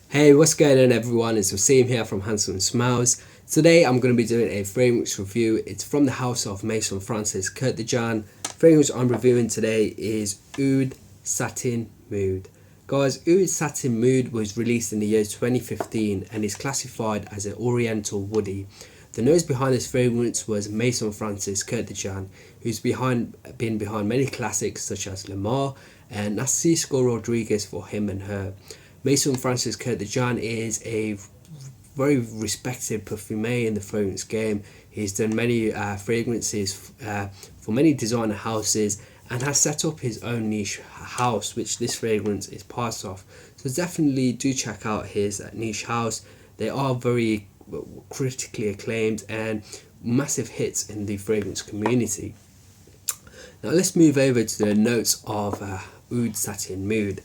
Hey, what's going on everyone? It's Waseem here from Handsome Smiles. Today I'm going to be doing a fragrance review. It's from the house of Maison Kurkdjian. The fragrance I'm reviewing today is Oud Satin Mood. Guys, Oud Satin Mood was released in the year 2015 and is classified as an Oriental Woody. The nose behind this fragrance was Maison Kurkdjian, who's been behind many classics such as Le Mans and Narciso Rodriguez for Him and Her. Maison Kurkdjian is a very respected perfumer in the fragrance game. He's done many fragrances for many designer houses and has set up his own niche house, which this fragrance is part of. So definitely do check out his niche house. They are very critically acclaimed and massive hits in the fragrance community. Now let's move over to the notes of Oud Satin Mood.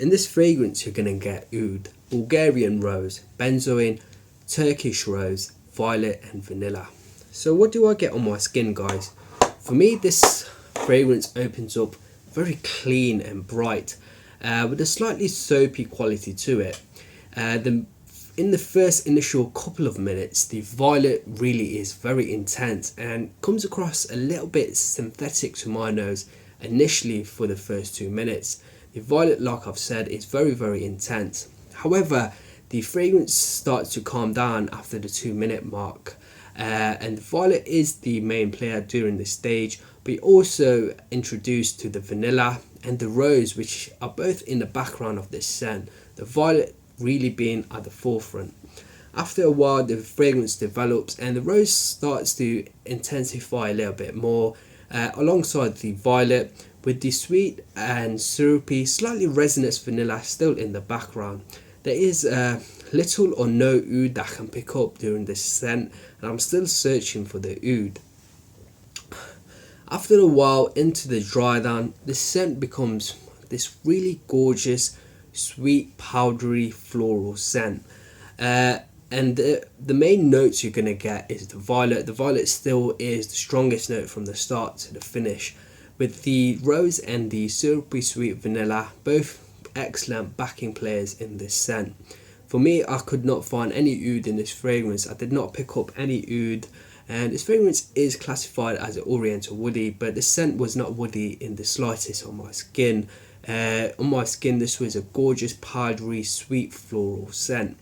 In this fragrance you're going to get oud, Bulgarian rose, benzoin, Turkish rose, violet and vanilla. So what do I get on my skin, guys? For me, this fragrance opens up very clean and bright with a slightly soapy quality to it. In the first initial couple of minutes, the violet really is very intense and comes across a little bit synthetic to my nose initially for the first 2 minutes. The violet, like I've said, is very intense. However, the fragrance starts to calm down after the 2-minute mark. And the violet is the main player during this stage, but you're also introduced to the vanilla and the rose, which are both in the background of this scent. The violet really being at the forefront. After a while, the fragrance develops and the rose starts to intensify a little bit more alongside the violet, with the sweet and syrupy, slightly resinous vanilla still in the background. There is little or no oud that I can pick up during this scent, and I'm still searching for the oud. After a while into the dry down, the scent becomes this really gorgeous, sweet, powdery, floral scent. And the main notes you're going to get is the violet. The violet still is the strongest note from the start to the finish, with the rose and the syrupy sweet vanilla both excellent backing players in this scent. For me, I could not find any oud in this fragrance. I did not pick up any oud, and this fragrance is classified as an Oriental Woody, but the scent was not woody in the slightest on my skin. This was a gorgeous, powdery, sweet floral scent.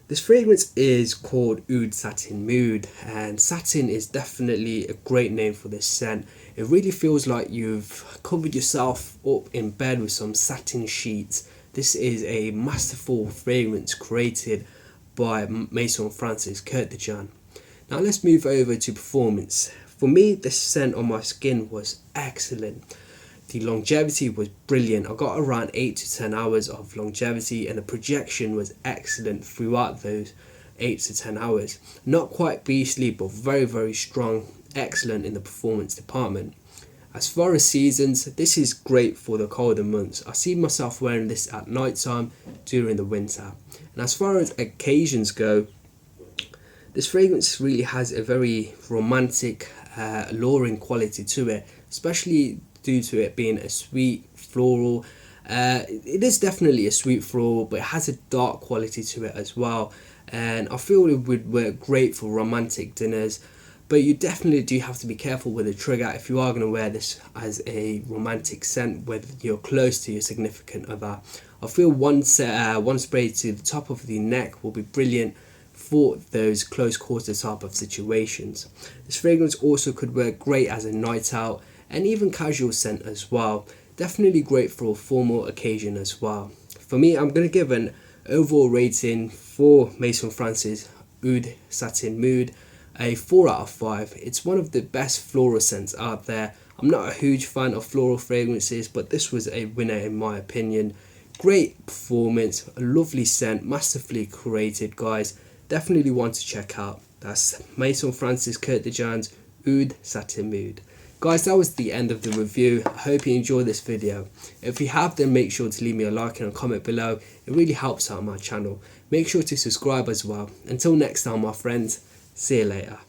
This fragrance is called Oud Satin Mood, and satin is definitely a great name for this scent. It really feels like you've covered yourself up in bed with some satin sheets. This is a masterful fragrance created by Maison Kurkdjian. Now let's move over to performance. For me, the scent on my skin was excellent. The longevity was brilliant. I got around 8 to 10 hours of longevity, and the projection was excellent throughout those 8 to 10 hours. Not quite beastly, but very strong, excellent in the performance department. As far as seasons, this is great for the colder months. I see myself wearing this at night time during the winter. And as far as occasions go, this fragrance really has a very romantic, alluring quality to it, especially due to it being a sweet floral. It is definitely a sweet floral, but it has a dark quality to it as well, and I feel it would work great for romantic dinners. But you definitely do have to be careful with the trigger if you are going to wear this as a romantic scent when you're close to your significant other. I feel one spray to the top of the neck will be brilliant for those close quarter type of situations. This fragrance also could work great as a night out and even casual scent as well. Definitely great for a formal occasion as well. For me, I'm going to give an overall rating for Maison Oud Satin Mood a 4 out of 5. It's one of the best floral scents out there. I'm not a huge fan of floral fragrances, but this was a winner in my opinion. Great performance, a lovely scent, masterfully created, guys. Definitely want to check out. That's Maison Kurkdjian's Oud Satin Mood. Guys, that was the end of the review. I hope you enjoyed this video. If you have, then make sure to leave me a like and a comment below. It really helps out my channel. Make sure to subscribe as well. Until next time, my friends, see you later.